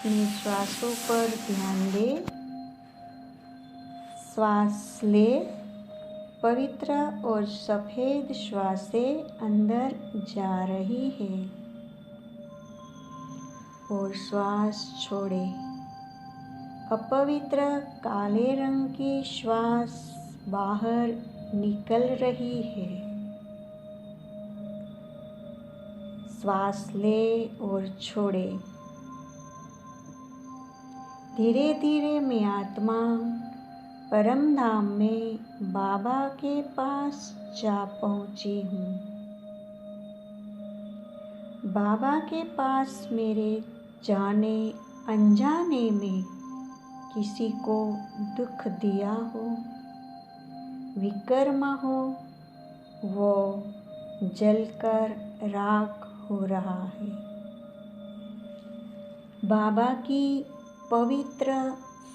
अपने श्वासों पर ध्यान दे। श्वास ले, पवित्र और सफ़ेद श्वासें अंदर जा रही है और श्वास छोड़े। अपवित्र काले रंग की श्वास बाहर निकल रही है। श्वास ले और छोड़े। धीरे धीरे मैं आत्मा परम धाम में बाबा के पास जा पहुंची हूँ। बाबा के पास मेरे जाने अनजाने में किसी को दुख दिया हो, विकर्म हो, वो जलकर राख हो रहा है। बाबा की पवित्र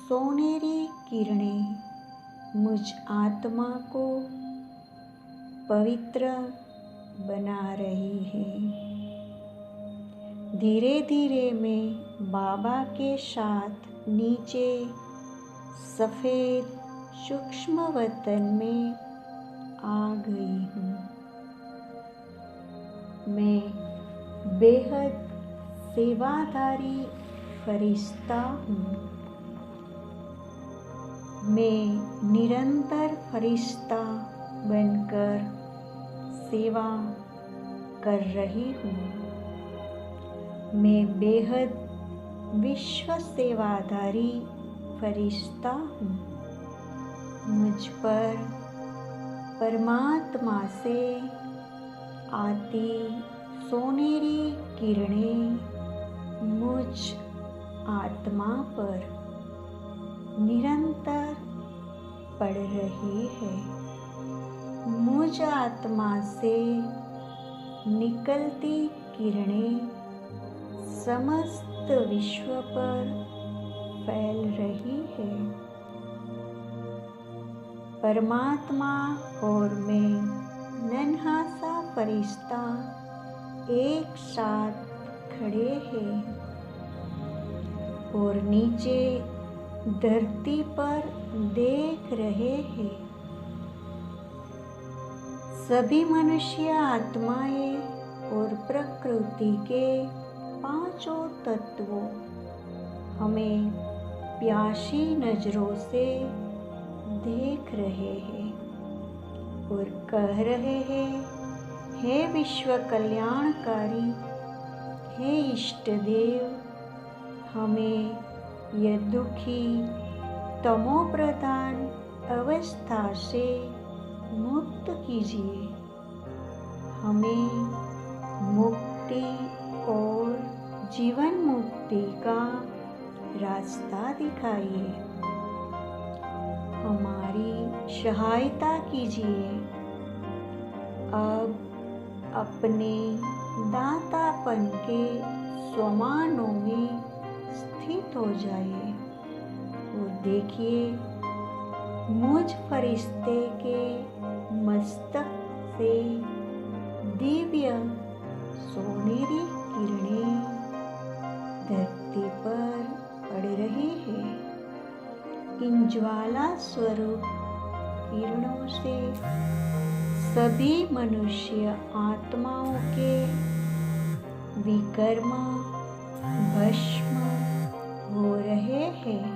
सोनेरी किरणें मुझ आत्मा को पवित्र बना रही है। धीरे धीरे मैं बाबा के साथ नीचे सफ़ेद सूक्ष्म वतन में आ गई हूँ। मैं बेहद सेवादारी फरिश्ता हूँ। मैं निरंतर फरिश्ता बनकर सेवा कर रही हूँ। मैं बेहद विश्व सेवादारी फरिश्ता हूँ। मुझ पर परमात्मा से आती सोनेरी किरणें मुझ आत्मा पर निरंतर पड़ रही है। मुझ आत्मा से निकलती किरणें समस्त विश्व पर फैल रही है। परमात्मा और मैं नन्हा सा फरिश्ता एक साथ खड़े हैं और नीचे धरती पर देख रहे हैं। सभी मनुष्य आत्माएं और प्रकृति के पांचों तत्वों हमें प्यासी नजरों से देख रहे हैं और कह रहे हैं, हे विश्व कल्याणकारी, हे इष्ट देव, हमें यह दुखी तमोप्रधान अवस्था से मुक्त कीजिए। हमें मुक्ति और जीवन मुक्ति का रास्ता दिखाइए। हमारी सहायता कीजिए। अब अपने दातापन के स्वमानों में स्थित हो जाइए और देखिए मुझ फरिश्ते के मस्तक से दिव्य सोनेरी किरणें धरती पर पड़ रही है। इन ज्वाला स्वरूप किरणों से सभी मनुष्य आत्माओं के विकर्म भस्म हो रहे हैं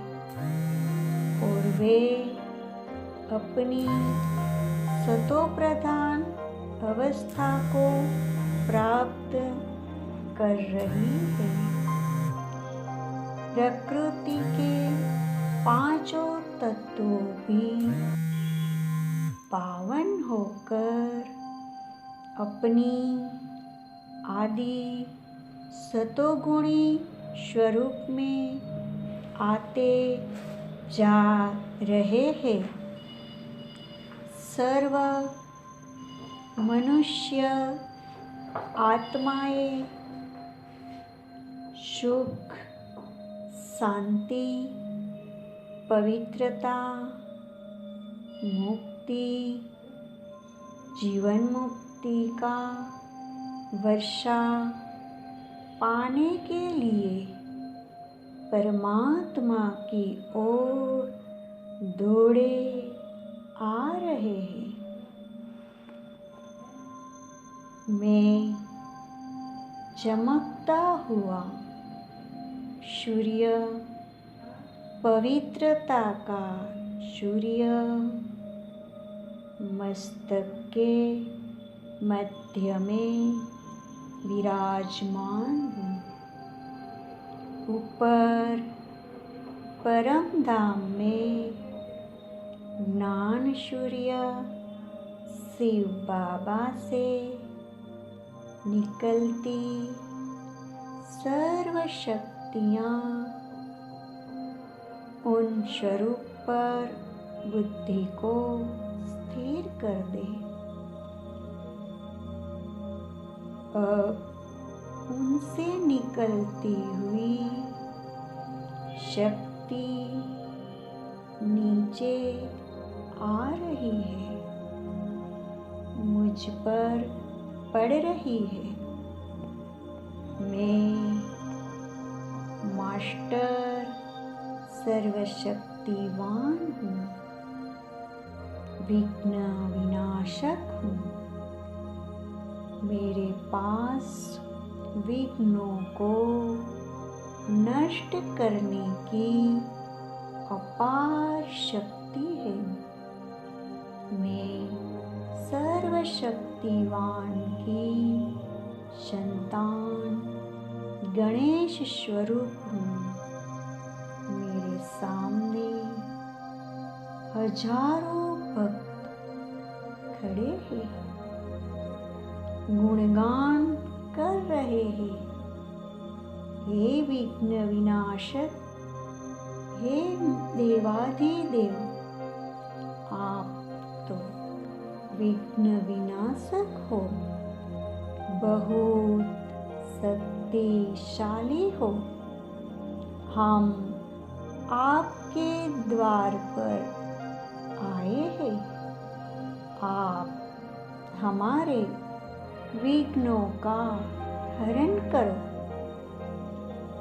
और वे अपनी सतोप्रधान अवस्था को प्राप्त कर रही है। प्रकृति के पांचों तत्वों भी पावन होकर अपनी आदि सतोगुणी स्वरूप में आते जा रहे हैं। सर्व मनुष्य आत्माएं सुख, शांति, पवित्रता, मुक्ति, जीवन मुक्ति का वर्षा पाने के लिए परमात्मा की ओर दौड़े आ रहे हैं। मैं चमकता हुआ सूर्य, पवित्रता का सूर्य, मस्तक के मध्य में विराजमान हूँ। ऊपर परम धाम में ज्ञान सूर्य शिव बाबा से निकलती सर्व शक्तियाँ उन स्वरूप पर बुद्धि को स्थिर कर दे। अब उनसे निकलती हुई शक्ति नीचे आ रही है, मुझ पर पड़ रही है। मैं मास्टर सर्वशक्तिवान हूँ, विघ्न विनाशक हूँ। मेरे पास विघ्नों को नष्ट करने की अपार शक्ति है। मैं सर्वशक्तिवान की संतान गणेश स्वरूप हूँ। मेरे सामने हजारों भक्त खड़े हैं, गुणगान कर रहे हैं। हे विघ्न विनाशक, हे देवाधिदेव, आप तो विघ्न विनाशक हो, बहुत शक्तिशाली हो। हम आपके द्वार पर आए हैं। आप हमारे विघ्नों का हरण करो।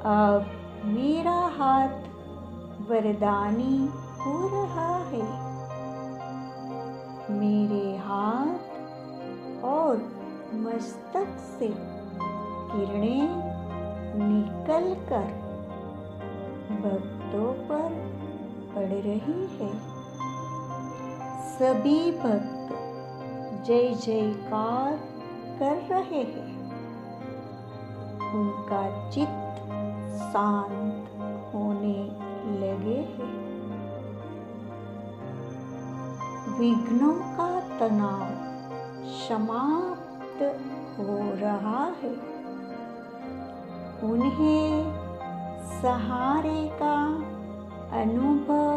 अब मेरा हाथ वरदानी हो रहा है। मेरे हाथ और मस्तक से किरणें निकलकर भक्तों पर पड़ रही है। सभी भक्त जय जयकार कर रहे हैं। उनका चित्त शांत होने लगे हैं। विघ्नों का तनाव समाप्त हो रहा है। उन्हें सहारे का अनुभव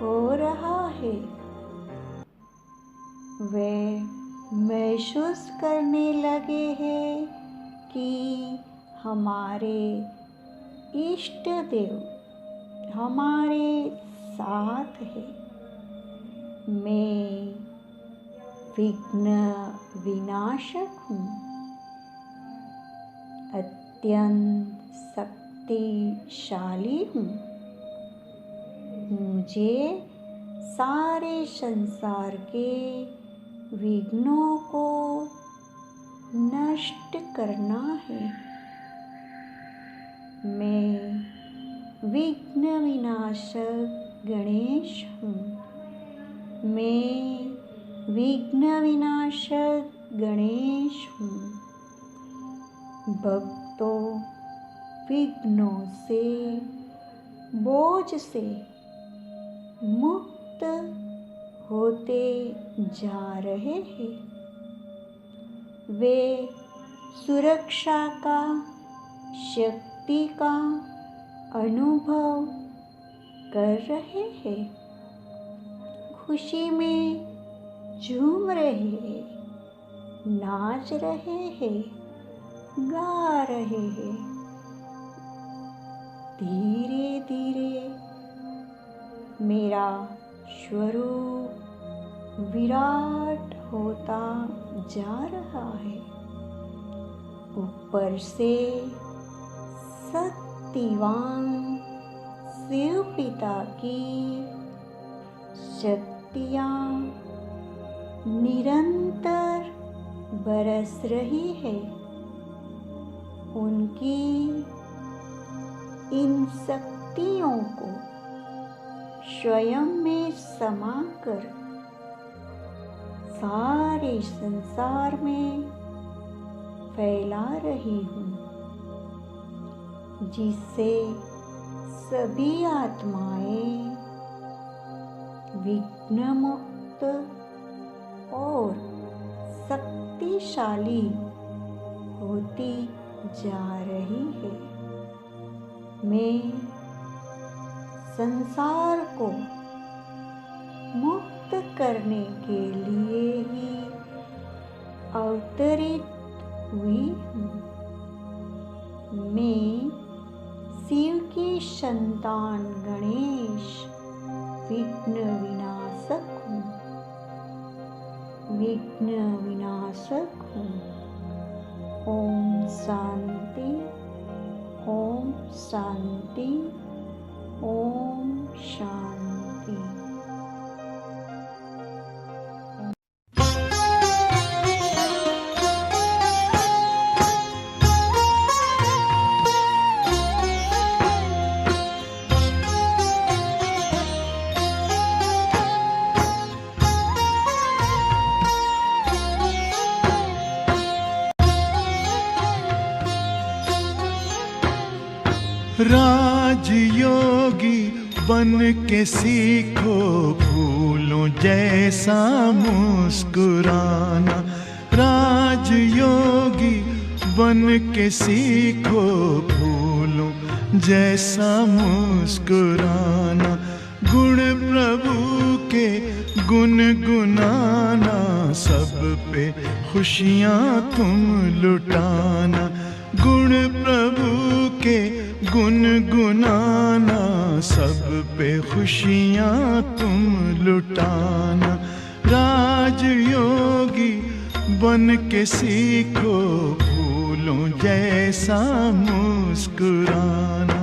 हो रहा है। वे महसूस करने लगे हैं कि हमारे इष्ट देव हमारे साथ है। मैं विघ्न विनाशक हूँ, अत्यंत शक्तिशाली हूँ। मुझे सारे संसार के विघ्नों को नष्ट करना है। मैं विघ्न विनाशक गणेश हूँ। मैं विघ्न विनाशक गणेश हूँ। भक्तों विघ्नों से, बोझ से मुक्त होते जा रहे हैं। वे सुरक्षा का, शक्ति का अनुभव कर रहे हैं। खुशी में झूम रहे हैं, नाच रहे हैं, गा रहे हैं। धीरे धीरे मेरा स्वरूप विराट होता जा रहा है। ऊपर से शक्तिवान शिव पिता की शक्तियाँ निरंतर बरस रही है। उनकी इन शक्तियों को स्वयं में समाकर सारे संसार में फैला रही हूँ, जिससे सभी आत्माएं विघ्नमुक्त और शक्तिशाली होती जा रही है। मैं संसार को मुक्त करने के लिए ही अवतरित हुई हूँ। मैं शिव की संतान गणेश विघ्न विनाशक हूँ। विघ्न विनाशक हूँ। ओम शांति, ओम शांति, ओम शांति। राजयोगी बन के सीखो फूलों जैसा मुस्कुराना। राजयोगी बन के सीखो फूलों जैसा मुस्कुराना। गुण प्रभु के गुनगुनाना, सब पे खुशियाँ तुम लुटाना। गुण प्रभु के गुनगुनाना, सब पे खुशियाँ तुम लुटाना। राजयोगी बन के सीखो फूलों जैसा मुस्कुराना।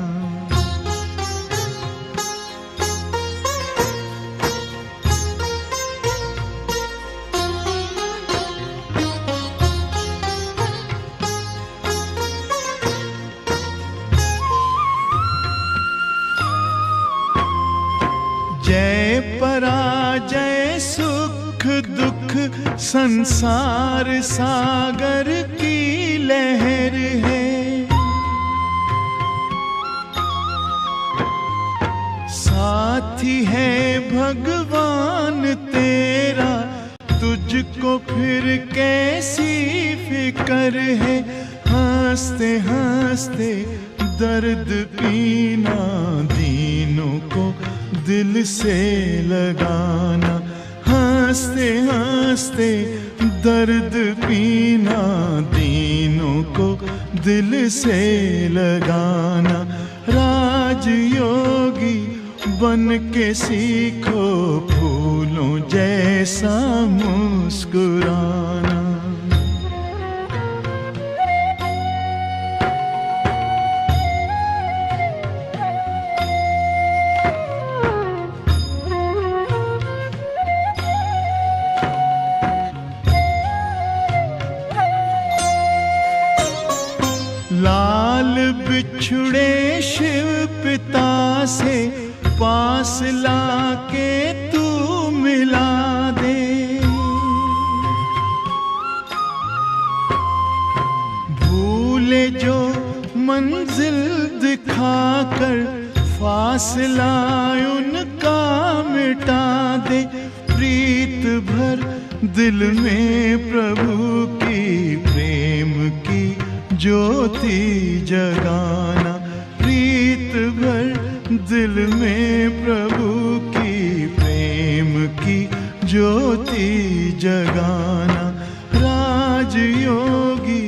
जय पराजय सुख दुख संसार सागर की लहर है। साथी है भगवान तेरा, तुझको फिर कैसी फिक्र है। हंसते हंसते दर्द पीना, दीनों को दिल से लगाना। हंसते हंसते दर्द पीना, दीनों को दिल से लगाना। राजयोगी बन के सीखो फूलों जैसा मुस्कुराना। लाल बिछुड़े शिव पिता से पास लाके तू मिला दे। भूले जो मंजिल दिखाकर फासला उनका मिटा दे। प्रीत भर दिल में प्रभु की प्रेम की ज्योति जगाना। प्रीत भर दिल में प्रभु की प्रेम की ज्योति जगाना। राजयोगी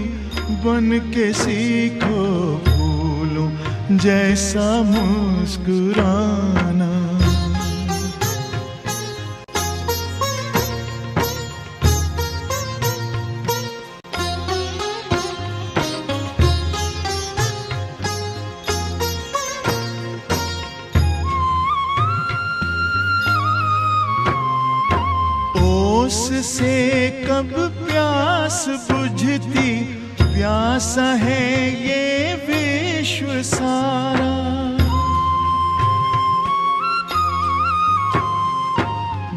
बन के सीखो फूलों जैसा मुस्कुराना। उससे कब प्यास बुझती, प्यासा है ये विश्व सारा।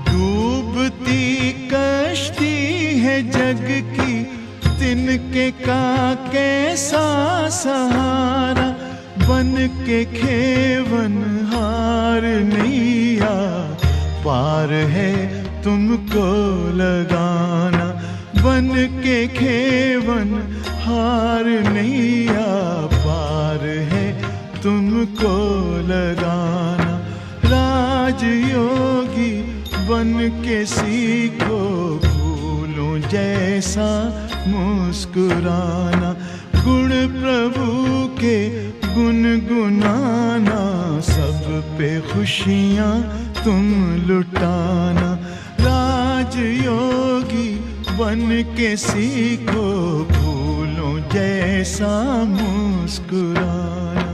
डूबती कश्ती है जग की, तिनके का कैसा सहारा। बन के खेवन हार नैया, पार है तुमको लगाना। बन के खेवन हार नैया, पार है तुमको लगाना। राजयोगी बन के सीखो, भूलों जैसा मुस्कुराना। गुण प्रभु के गुनगुनाना, सब पे खुशियाँ तुम लुटाना। राजयोगी बन के सीखो, भूलों जैसा मुस्कुराना।